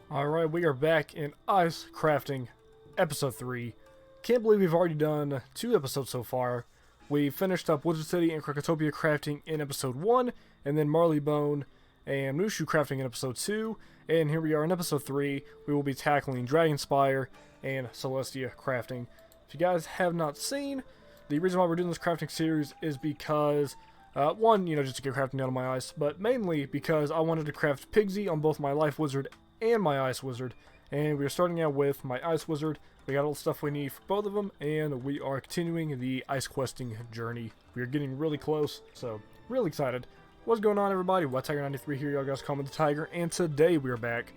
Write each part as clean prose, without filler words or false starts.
Alright, we are back in Ice Crafting, Episode 3. Can't believe we've already done 2 episodes so far. We finished up Wizard City and Krakatopia crafting in Episode 1, and then Marleybone and Mushu crafting in Episode 2, and here we are in Episode 3. We will be tackling Dragonspyre and Celestia crafting. If you guys have not seen, the reason why we're doing this crafting series is because, one, just to get crafting out of my ice, but mainly because I wanted to craft Pigsy on both my Life Wizard and my Ice Wizard, and we are starting out with my Ice Wizard. We got all the stuff we need for both of them, and we are continuing the ice questing journey. We are getting really close, so really excited. What's going on, everybody? Tiger93 here, y'all guys call me the Tiger, and today we are back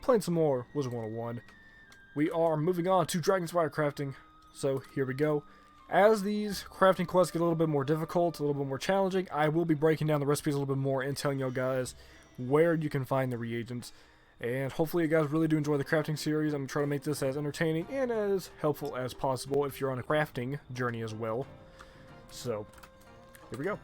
playing some more Wizard101. We are moving on to Dragonspyre crafting, so here we go. As these crafting quests get a little bit more difficult, a little bit more challenging, I will be breaking down the recipes a little bit more and telling y'all guys where you can find the reagents. And hopefully you guys really do enjoy the crafting series. I'm going to try to make this as entertaining and as helpful as possible if you're on a crafting journey as well. So, here we go.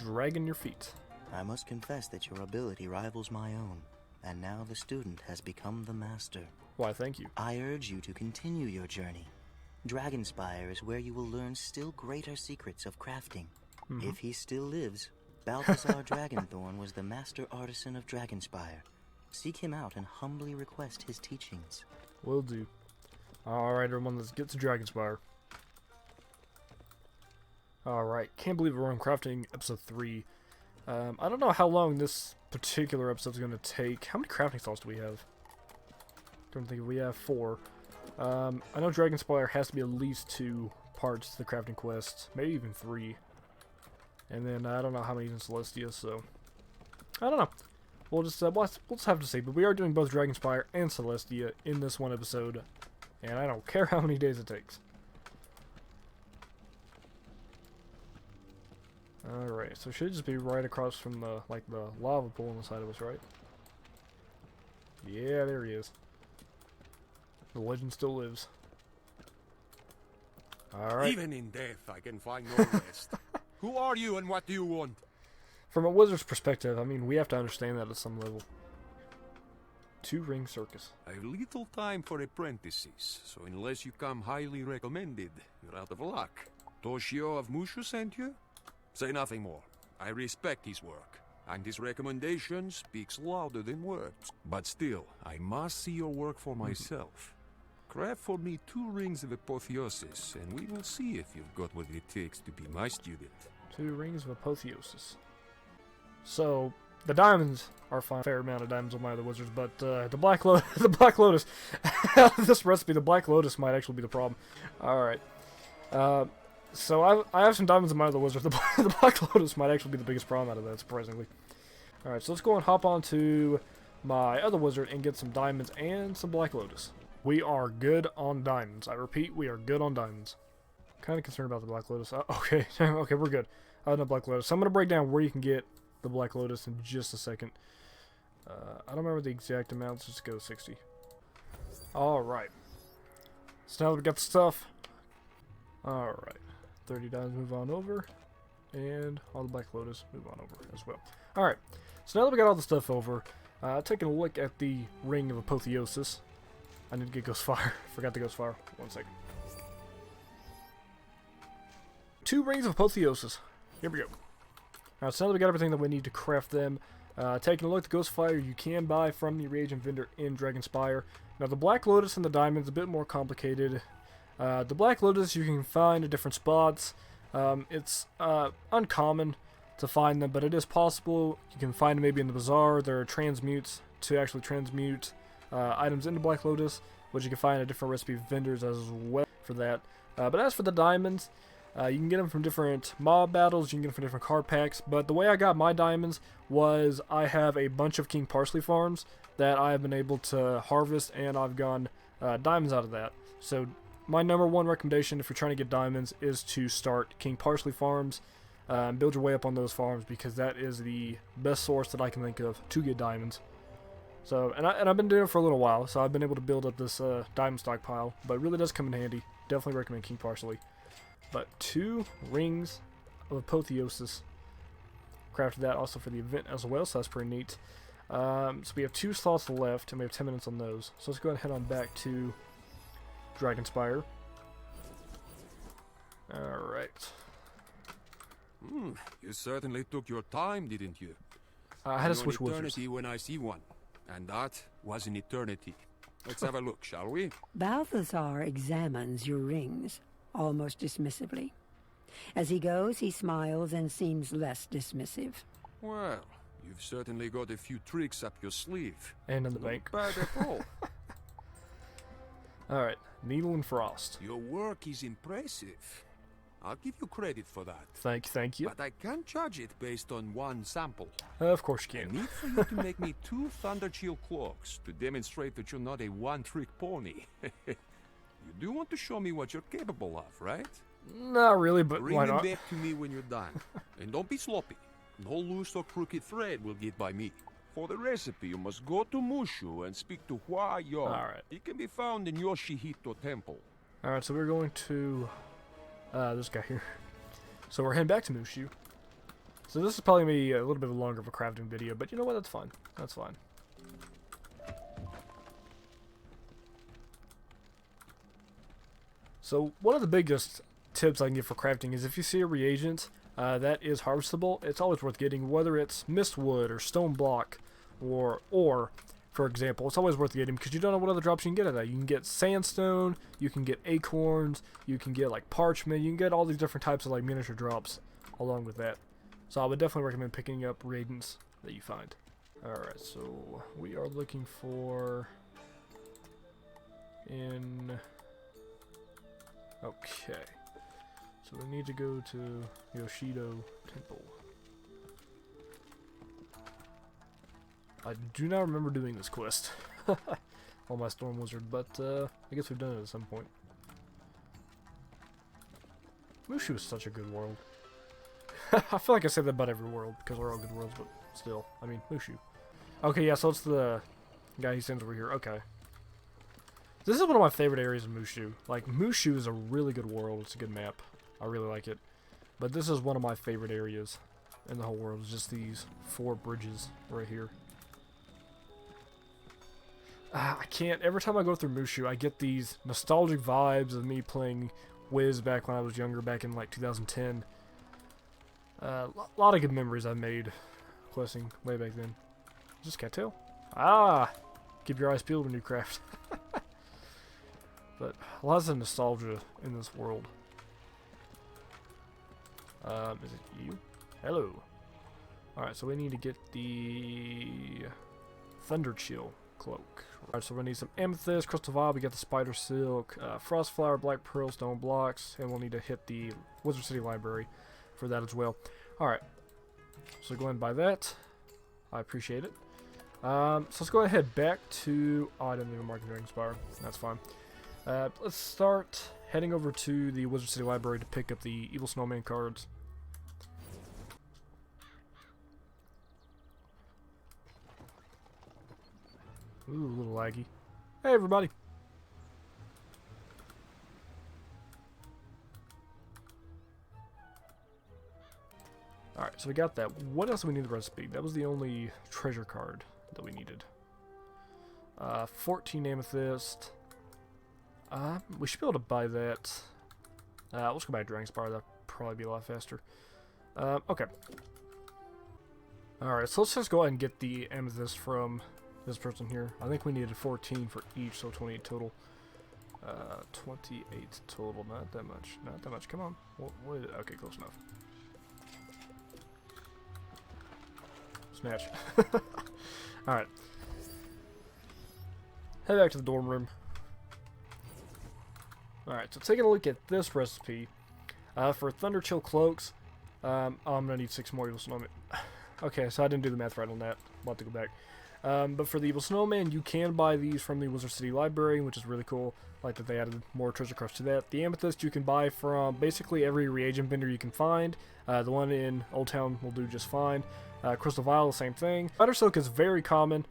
Dragging your feet. I must confess that your ability rivals my own, and now the student has become the master. Why, thank you. I urge you to continue your journey. Dragonspyre is where you will learn still greater secrets of crafting. If he still lives, Balthazar Dragonthorn was the master artisan of Dragonspyre. Seek him out and humbly request his teachings. Will do. Alright, everyone, let's get to Dragonspyre. Alright, can't believe we're on crafting episode 3. I don't know how long this particular episode is going to take. How many crafting stalls do we have? Don't think we have 4. I know Dragonspyre has to be at least 2 parts to the crafting quest, maybe even 3. And then I don't know how many in Celestia, so I don't know. We'll just have to see, but we are doing both Dragonspyre and Celestia in this one episode, and I don't care how many days it takes. Alright, so it should just be right across from the lava pool on the side of us, right? Yeah, there he is. The legend still lives. Alright. Even in death, I can find no rest. Who are you and what do you want? From a wizard's perspective, I mean, we have to understand that at some level. 2-ring circus. I have little time for apprentices, so unless you come highly recommended, you're out of luck. Toshio of Mushu sent you? Say nothing more. I respect his work, and his recommendation speaks louder than words. But still, I must see your work for myself. Craft for me 2 rings of Apotheosis, and we will see if you've got what it takes to be my student. 2 rings of Apotheosis. So, the diamonds are fine. Fair amount of diamonds on my other wizards, but the Black Lotus, this recipe, the Black Lotus might actually be the problem. Alright. So I have some diamonds in my other wizard. The Black Lotus might actually be the biggest problem out of that, surprisingly. Alright, so let's go and hop onto my other wizard and get some diamonds and some Black Lotus. We are good on diamonds. I repeat, we are good on diamonds. Kind of concerned about the Black Lotus. Okay, okay, we're good. I have no Black Lotus. So I'm going to break down where you can get the Black Lotus in just a second. I don't remember the exact amounts. Let's go 60. Alright. So now that we got the stuff. Alright. 30 diamonds, move on over. And all the Black Lotus, move on over as well. Alright. So now that we got all the stuff over, taking a look at the Ring of Apotheosis. I need to get Ghostfire. Forgot the Ghostfire. 1 second. 2 rings of Apotheosis. Here we go. Alright, so now that we got everything that we need to craft them, taking a look at the Ghostfire you can buy from the reagent vendor in Dragonspyre. Now the Black Lotus and the Diamond's a bit more complicated. The Black Lotus you can find at different spots. It's uncommon to find them, but it is possible. You can find them maybe in the bazaar. There are transmutes to actually transmute items into Black Lotus, which you can find at different recipe vendors as well for that. But as for the diamonds, you can get them from different mob battles, you can get them from different card packs, but the way I got my diamonds was I have a bunch of King Parsley farms that I have been able to harvest, and I've gotten diamonds out of that. So my number 1 recommendation if you're trying to get diamonds is to start King Parsley farms, and build your way up on those farms, because that is the best source that I can think of to get diamonds. So, and I've been doing it for a little while, so I've been able to build up this diamond stockpile, but it really does come in handy. Definitely recommend King Parsley. But 2 rings of Apotheosis. Crafted that also for the event as well, so that's pretty neat. So we have 2 slots left, and we have 10 minutes on those. So let's go ahead and head on back to Dragonspyre. Alright. You certainly took your time, didn't you? I had to See switch an wizards. eternity when I see one. And that was an eternity. Let's have a look, shall we? Balthazar examines your rings, almost dismissively. As he goes, he smiles and seems less dismissive. Well, you've certainly got a few tricks up your sleeve. And in the bank. Not bad at all. Alright, Needle and Frost. Your work is impressive. I'll give you credit for that. Thank you. But I can't judge it based on one sample. Of course you I can. need for you to make me 2 Thunderchill cloaks to demonstrate that you're not a one-trick pony. You do want to show me what you're capable of, right? Not really, but Bring why them not? back to me when you're done. And don't be sloppy. No loose or crooked thread will get by me. For the recipe, you must go to Mushu and speak to Hua Yong. Alright. He can be found in Yoshido Temple. Alright, so we're going to this guy here. So we're heading back to Mushu. So this is probably going to be a little bit longer of a crafting video, but you know what? That's fine. That's fine. So one of the biggest tips I can give for crafting is if you see a reagent that is harvestable, it's always worth getting, whether it's mistwood or stone block or ore, for example. It's always worth getting because you don't know what other drops you can get at that. You can get sandstone, you can get acorns, you can get like parchment, you can get all these different types of like miniature drops along with that. So I would definitely recommend picking up reagents that you find. Alright, so we are looking for okay. So we need to go to Yoshido Temple. I do not remember doing this quest on my Storm Wizard, but I guess we've done it at some point. Mushu is such a good world. I feel like I say that about every world, because they're all good worlds, but still. I mean, Mushu. Okay, yeah, so it's the guy he sends over here. Okay. This is one of my favorite areas of Mushu. Like, Mushu is a really good world. It's a good map. I really like it. But this is one of my favorite areas in the whole world. It's just these 4 bridges right here. I can't. Every time I go through Mushu, I get these nostalgic vibes of me playing Wiz back when I was younger, back in like 2010. A lot of good memories I made questing way back then. Is this cattail? Ah! Keep your eyes peeled when you craft. But lots of nostalgia in this world. Is it you? Hello. Alright, so we need to get the Thunderchill cloak. Alright, so we need some amethyst, crystal vial, we got the spider silk, frost flower, black pearl, stone blocks, and we'll need to hit the Wizard City library for that as well. Alright, so go ahead and buy that. I appreciate it. So let's go ahead and head back to... Oh, I didn't even mark Dragonspyre. That's fine. Let's start heading over to the Wizard City library to pick up the Evil Snowman cards. Ooh, a little laggy. Hey, everybody. Alright, so we got that. What else do we need the recipe? That was the only treasure card that we needed. 14 amethyst. We should be able to buy that. Let's go buy a Dragonspyre. That'll probably be a lot faster. Okay. Alright, so let's just go ahead and get the amethyst from this person here. I think we needed 14 for each, so 28 total. 28 total. Not that much. Not that much. Come on. Okay, close enough. Snatch. Alright. Head back to the dorm room. Alright, so taking a look at this recipe. For Thunderchill cloaks, I'm gonna need 6 more Evil Snowman. Okay, so I didn't do the math right on that. I'll have to go back. But for the Evil Snowman, you can buy these from the Wizard City Library, which is really cool. I like that they added more treasure cards to that. The Amethyst you can buy from basically every reagent vendor you can find. The one in Old Town will do just fine. Crystal Vial, the same thing. Spider Silk is very common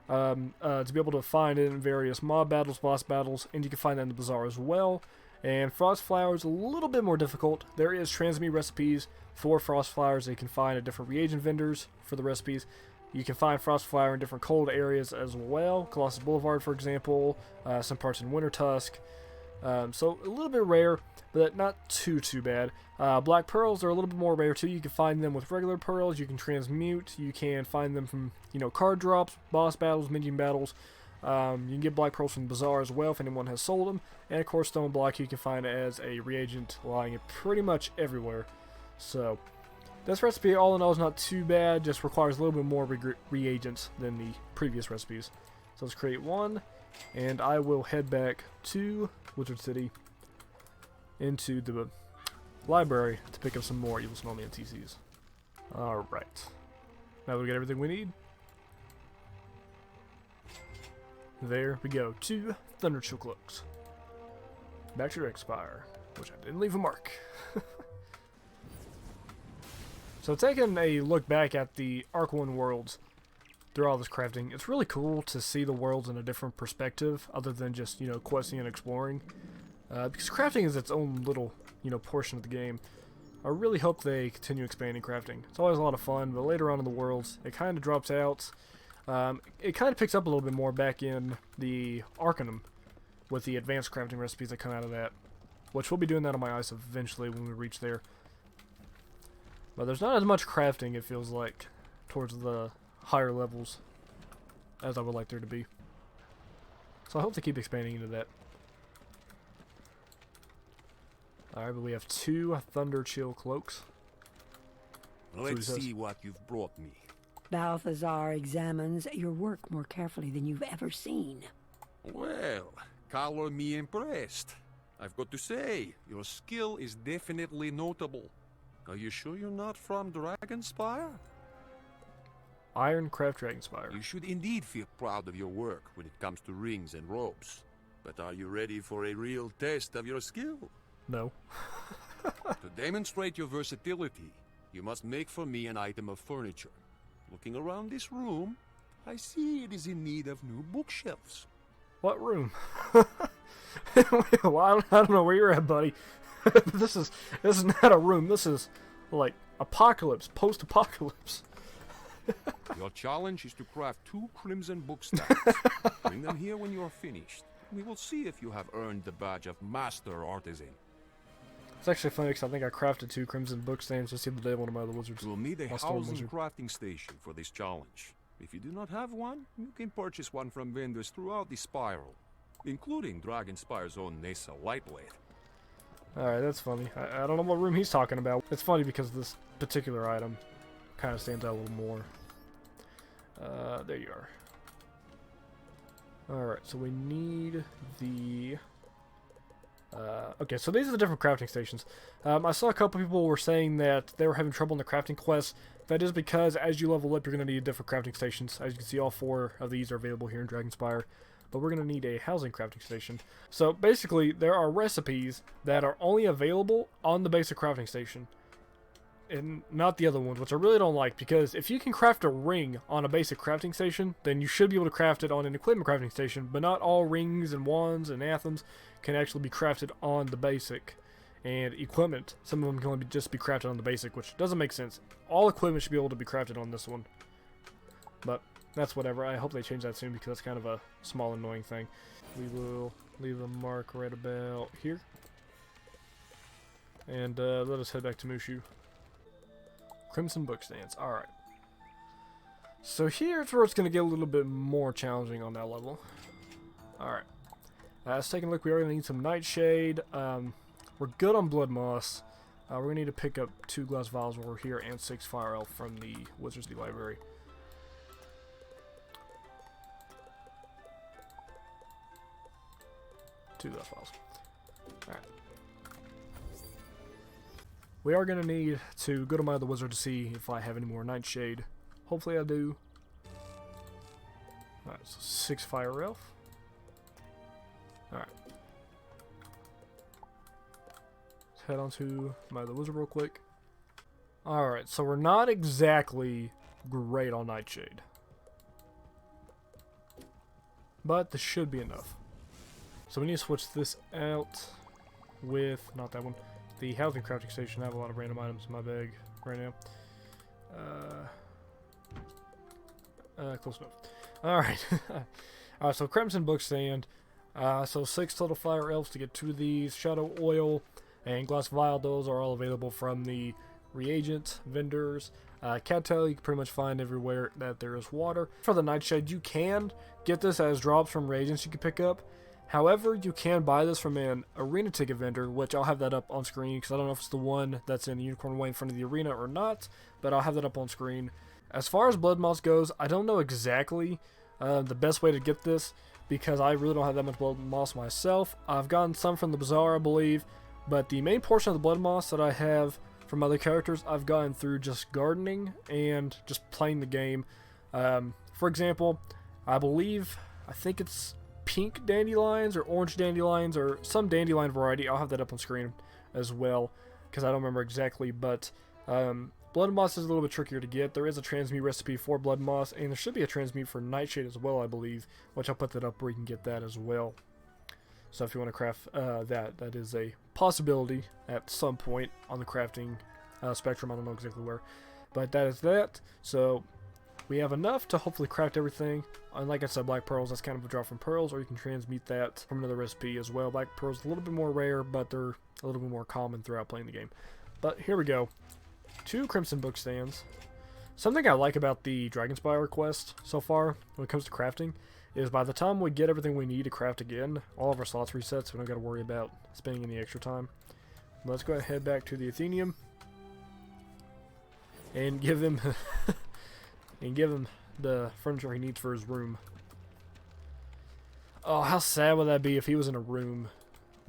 to be able to find it in various mob battles, boss battles, and you can find that in the bazaar as well. And Frost Flower is a little bit more difficult. There is transmute recipes for Frost Flowers that you can find at different reagent vendors for the recipes. You can find Frostfire in different cold areas as well. Colossus Boulevard, for example. Some parts in Winter Tusk. So a little bit rare, but not too bad. Black Pearls are a little bit more rare too. You can find them with regular pearls. You can transmute. You can find them from, you know, card drops, boss battles, minion battles. You can get Black Pearls from Bazaar as well if anyone has sold them. And of course Stone Block you can find as a reagent lying it pretty much everywhere. So this recipe all in all is not too bad, just requires a little bit more reagents than the previous recipes. So let's create one, and I will head back to Wizard City into the library to pick up some more Evil Snowman TCs. Alright. Now that we got everything we need, there we go. 2 Thunder Chill Cloaks. Back to Dragonspyre, which I didn't leave a mark. So taking a look back at the Arc 1 worlds through all this crafting, it's really cool to see the worlds in a different perspective other than just, you know, questing and exploring. Because crafting is its own little, you know, portion of the game. I really hope they continue expanding crafting. It's always a lot of fun, but later on in the worlds, it kind of drops out. It kind of picks up a little bit more back in the Arcanum with the advanced crafting recipes that come out of that. Which we'll be doing that on my ice eventually when we reach there. But there's not as much crafting, it feels like, towards the higher levels as I would like there to be. So I hope they keep expanding into that. Alright, but we have 2 Thunder Chill Cloaks. Let's see what you've brought me. Balthazar examines your work more carefully than you've ever seen. Well, color me impressed. I've got to say, your skill is definitely notable. Are you sure you're not from Dragonspyre? Ironcraft Dragonspyre. You should indeed feel proud of your work when it comes to rings and ropes. But are you ready for a real test of your skill? No. To demonstrate your versatility, you must make for me an item of furniture. Looking around this room, I see it is in need of new bookshelves. What room? Well, I don't know where you're at, buddy. This is not a room. This is like apocalypse, post-apocalypse. Your challenge is to craft 2 crimson book stacks. Bring them here when you are finished. We will see if you have earned the badge of Master Artisan. It's actually funny because I think I crafted 2 crimson book stands just the other day at one of my other wizards. You will need a My storm housing wizard. crafting station for this challenge. If you do not have one, you can purchase one from vendors throughout the spiral, including Dragonspyre's own Nessa Lightblade. Alright, that's funny. I don't know what room he's talking about. It's funny because this particular item kind of stands out a little more. There you are. Alright, so we need the... okay, so these are the different crafting stations. I saw a couple people were saying that they were having trouble in the crafting quests. That is because as you level up, you're going to need different crafting stations. As you can see, all 4 of these are available here in Dragonspyre. But we're going to need a housing crafting station. So basically, there are recipes that are only available on the basic crafting station. And not the other ones, which I really don't like. Because if you can craft a ring on a basic crafting station, then you should be able to craft it on an equipment crafting station. But not all rings and wands and anthems can actually be crafted on the basic. And equipment, some of them can only just be crafted on the basic, which doesn't make sense. All equipment should be able to be crafted on this one. But that's whatever. I hope they change that soon because that's kind of a small annoying thing. We will leave a mark right about here. And let us head back to Mushu. Crimson Book Stands. Alright. So here's where it's going to get a little bit more challenging on that level. Alright. Let's take a look. We are going to need some Nightshade. We're good on Blood Moss. We're going to need to pick up 2 glass vials while we're here and 6 Fire Elf from the Wizard's Library. Two glass vials. Alright. We are going to need to go to my other wizard to see if I have any more Nightshade. Hopefully I do. Alright, so 6 Fire Elf. Alright. Let's head on to my other wizard real quick. Alright, so we're not exactly great on Nightshade. But this should be enough. So we need to switch this out with, not that one, the housing crafting station. I have a lot of random items in my bag right now. Close enough. Alright. Alright, so Crimson Book Stand. So 6 total fire elves to get 2 of these. Shadow Oil and Glass Vial. Those are all available from the reagent vendors. Cattail you can pretty much find everywhere that there is water. For the Nightshade, you can get this as drops from reagents you can pick up. However, you can buy this from an arena ticket vendor, which I'll have that up on screen because I don't know if it's the one that's in the Unicorn Way in front of the arena or not, but I'll have that up on screen. As far as Blood Moss goes, I don't know exactly the best way to get this because I really don't have that much Blood Moss myself. I've gotten some from the Bazaar, I believe, but the main portion of the Blood Moss that I have from other characters, I've gotten through just gardening and just playing the game. For example, I think it's pink dandelions or orange dandelions or some dandelion variety. I'll have that up on screen as well because I don't remember exactly, but Blood Moss is a little bit trickier to get. There is a transmute recipe for Blood Moss, and there should be a transmute for Nightshade as well, I believe, which I'll put that up where you can get that as well. So if you want to craft that is a possibility at some point on the crafting spectrum. I don't know exactly where, but that is that. So we have enough to hopefully craft everything. And like I said, black pearls, that's kind of a drop from pearls, or you can transmute that from another recipe as well. Black pearls a little bit more rare, but they're a little bit more common throughout playing the game. But here we go. 2 Crimson Book Stands. Something I like about the Dragonspyre quest so far when it comes to crafting is by the time we get everything we need to craft again, all of our slots reset, so we don't got to worry about spending any extra time. Let's go ahead and head back to the Athenium and give him the furniture he needs for his room. Oh, how sad would that be if he was in a room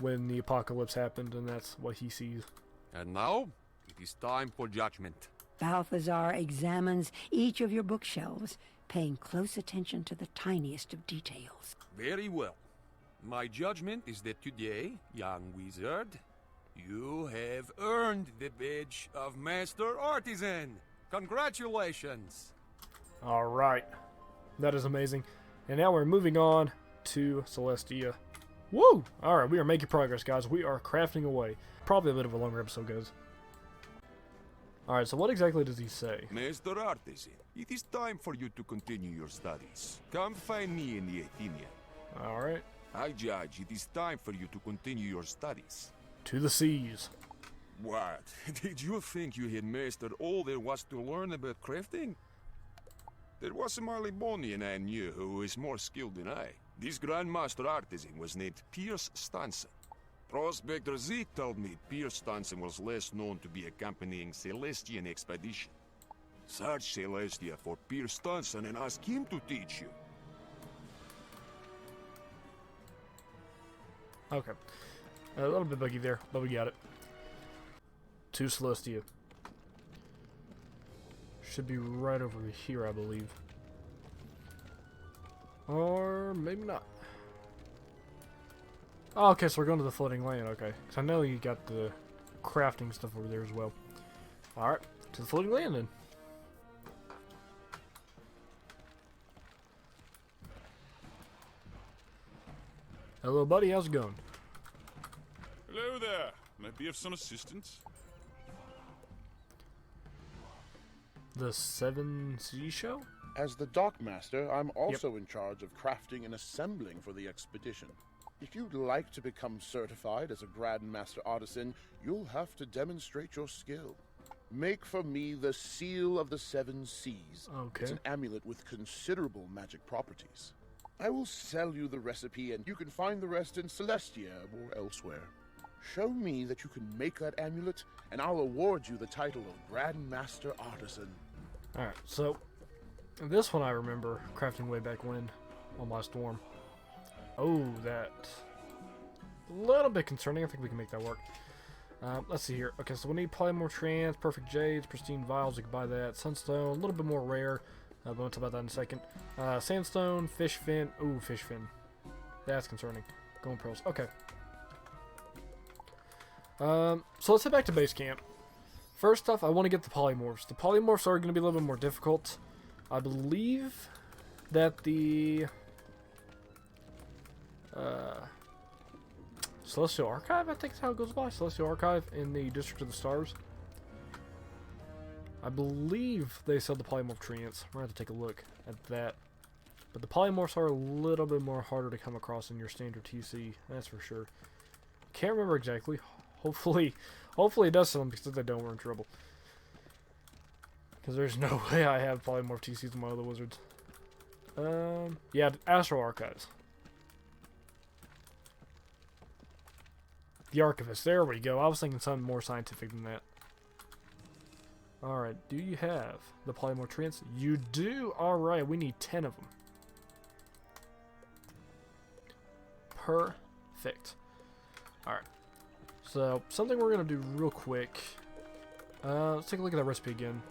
when the apocalypse happened and that's what he sees. And now, it is time for judgment. Balthazar examines each of your bookshelves, paying close attention to the tiniest of details. Very well. My judgment is that today, young wizard, you have earned the badge of Master Artisan. Congratulations! Alright. That is amazing. And now we're moving on to Celestia. Woo! Alright, we are making progress, guys. We are crafting away. Probably a bit of a longer episode, guys. Alright, so what exactly does he say? Master Artisan, it is time for you to continue your studies. Come find me in the Athenium. Alright. I judge it is time for you to continue your studies. To the seas. What? Did you think you had mastered all there was to learn about crafting? There was a Marleybonian I knew who was more skilled than I. This Grandmaster Artisan was named Pierce Stanson. Prospector Zeke told me Pierce Stanson was last known to be accompanying Celestian expedition. Search Celestia for Pierce Stanson and ask him to teach you. Okay. A little bit buggy there, but we got it. To Celestia. Should be right over here, I believe. Or maybe not. Oh, okay, so we're going to the floating land, okay. Because I know you got the crafting stuff over there as well. Alright, to the floating land then. Hello, buddy, how's it going? Hello there. May I be of some assistance? The Seven Sea Show? As the dockmaster, I'm also in charge of crafting and assembling for the expedition. If you'd like to become certified as a Grandmaster Artisan, you'll have to demonstrate your skill. Make for me the Seal of the Seven Seas. Okay. It's an amulet with considerable magic properties. I will sell you the recipe and you can find the rest in Celestia or elsewhere. Show me that you can make that amulet and I'll award you the title of Grandmaster Artisan. Alright, so this one I remember crafting way back when on my storm. Oh, that a little bit concerning. I think we can make that work. Let's see here. Okay, so we need polymorph trans, perfect jades, pristine vials. We can buy that. Sunstone, a little bit more rare. We'll talk about that in a second. Sandstone, fish fin. Ooh, fish fin. That's concerning. Golden pearls. Okay. So let's head back to base camp. First off, I want to get the polymorphs. The polymorphs are going to be a little bit more difficult. I believe that the Celestial Archive, I think is how it goes by. Celestial Archive in the District of the Stars. I believe they sell the polymorph treants. We're going to have to take a look at that. But the polymorphs are a little bit more harder to come across than your standard TC, that's for sure. Can't remember exactly. Hopefully it does sell them, because if they don't, we're in trouble. Because there's no way I have polymorph TCs in my other wizards. Yeah, Astral Archives. The Archivist, there we go. I was thinking something more scientific than that. Alright, do you have the polymorph treants? You do? Alright, we need 10 of them. Perfect. Alright. So, something we're going to do real quick. Let's take a look at that recipe again.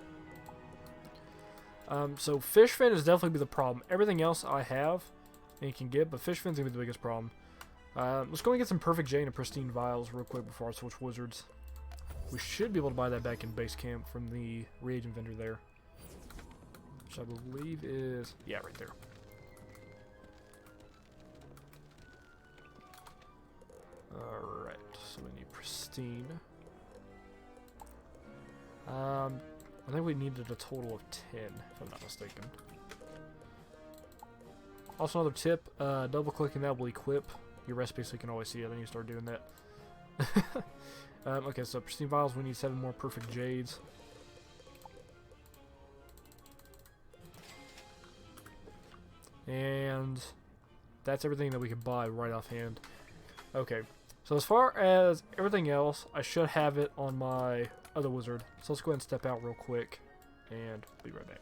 So, fish fin is definitely be the problem. Everything else I have and can get, but fish fin's going to be the biggest problem. Let's go and get some perfect Jade and pristine vials real quick before I switch wizards. We should be able to buy that back in base camp from the reagent vendor there. Which I believe is... yeah, right there. Alright, so we need pristine. I think we needed a total of 10, if I'm not mistaken. Also, another tip, double-clicking that will equip your recipe so you can always see it, then you start doing that. Okay, so pristine vials, we need 7 more perfect jades. And that's everything that we can buy right offhand. Okay, so as far as everything else, I should have it on my other wizard. So let's go ahead and step out real quick and be right back.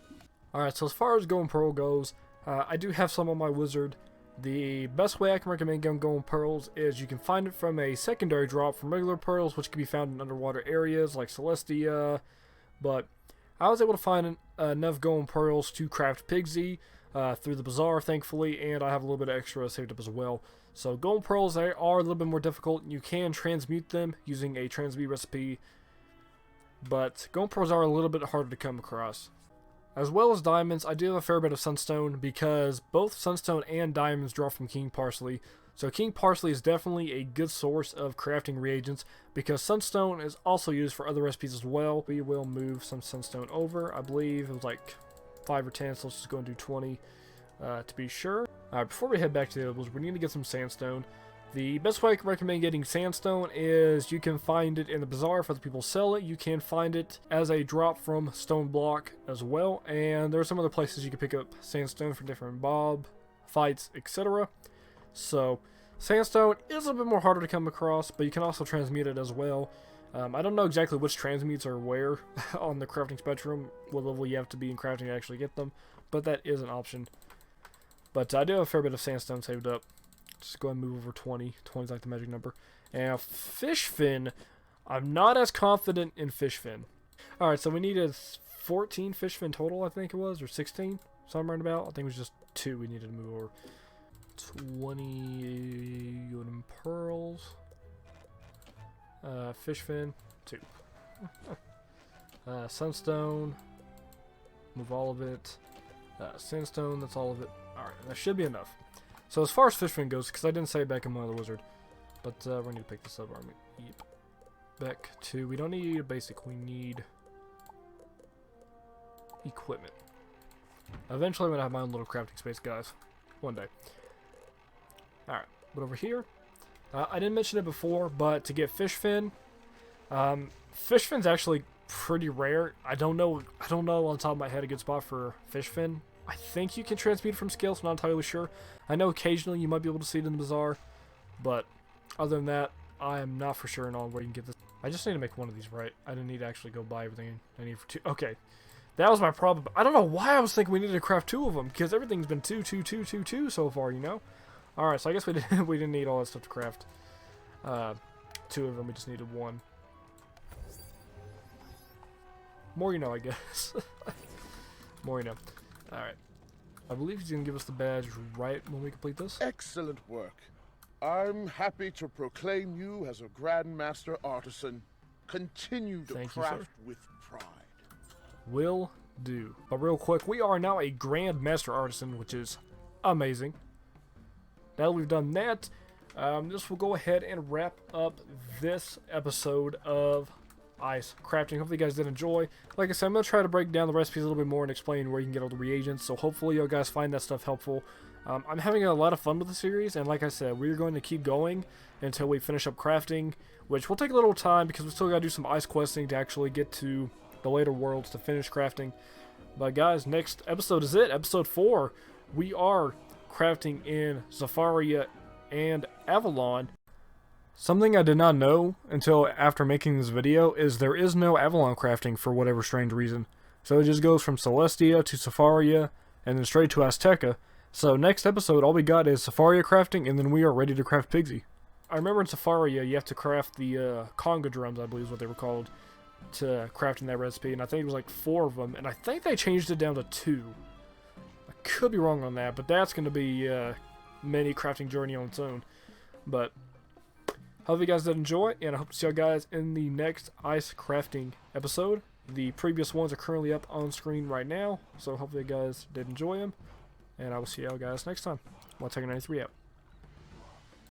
Alright, so as far as Golden Pearl goes, I do have some on my wizard. The best way I can recommend getting Golden Pearls is you can find it from a secondary drop from regular pearls, which can be found in underwater areas like Celestia. But I was able to find enough Golden Pearls to craft Pigsy through the bazaar, thankfully, and I have a little bit of extra saved up as well. So Golden Pearls, they are a little bit more difficult. You can transmute them using a transmute recipe, but Golden Pearls are a little bit harder to come across. As well as diamonds, I do have a fair bit of sunstone because both sunstone and diamonds draw from King Parsley. So King Parsley is definitely a good source of crafting reagents because sunstone is also used for other recipes as well. We will move some sunstone over. I believe it was like 5 or 10, so let's just go and do 20 to be sure. Before we head back to the others, we need to get some sandstone. The best way I can recommend getting sandstone is you can find it in the bazaar if other people sell it. You can find it as a drop from stone block as well. And there are some other places you can pick up sandstone for different mob fights, etc. So sandstone is a little bit more harder to come across, but you can also transmute it as well. I don't know exactly which transmutes are where on the crafting spectrum, what level you have to be in crafting to actually get them, but that is an option. But I do have a fair bit of sandstone saved up. Just go ahead and move over 20. 20 is like the magic number. And fish fin, I'm not as confident in fish fin. Alright, so we needed 14 fish fin total, I think it was, or 16, somewhere about. I think it was just 2 we needed to move over. 20 golden pearls. Fish fin, 2. Sunstone, move all of it. Sandstone, that's all of it. Alright, that should be enough. So as far as fish fin goes, because I didn't say it back in my other wizard, but we're going to pick this up. Yep. Back to, we don't need a basic, we need equipment. Eventually I'm going to have my own little crafting space, guys. One day. Alright, but over here, I didn't mention it before, but to get fish fin's actually pretty rare. I don't know on the top of my head a good spot for fish fin. I think you can transmute from scales, I'm not entirely sure. I know occasionally you might be able to see it in the bazaar, but other than that, I am not for sure on where you can get this. I just need to make one of these right. I didn't need to actually go buy everything I need for 2. Okay, that was my problem. I don't know why I was thinking we needed to craft 2 of them, because everything's been 2, 2, 2, 2, 2 so far, you know? Alright, so I guess we didn't need all that stuff to craft 2 of them, we just needed 1. More you know, I guess. More you know. Alright. I believe he's going to give us the badge right when we complete this. Excellent work. I'm happy to proclaim you as a Grandmaster Artisan. Continue to craft with pride. Will do. But real quick, we are now a Grandmaster Artisan, which is amazing. Now that we've done that, this will go ahead and wrap up this episode of ice crafting. Hopefully you guys did enjoy. Like I said, I'm going to try to break down the recipes a little bit more and explain where you can get all the reagents, so hopefully you guys find that stuff helpful. I'm having a lot of fun with the series, and like I said, we're going to keep going until we finish up crafting, which will take a little time because we still got to do some ice questing to actually get to the later worlds to finish crafting. But guys, next episode is it, episode 4. We are crafting in Zafaria and Avalon. Something I did not know until after making this video is there is no Avalon crafting for whatever strange reason. So it just goes from Celestia to Zafaria and then straight to Azteca. So next episode, all we got is Zafaria crafting, and then we are ready to craft Pigsy. I remember in Zafaria, you have to craft the conga drums, I believe is what they were called, to craft in that recipe, and I think it was like 4 of them, and I think they changed it down to 2. I could be wrong on that, but that's going to be a mini crafting journey on its own. But hope you guys did enjoy, and I hope to see you guys in the next ice crafting episode. The previous ones are currently up on screen right now, so hopefully you guys did enjoy them. And I will see y'all guys next time. Tiger93 out.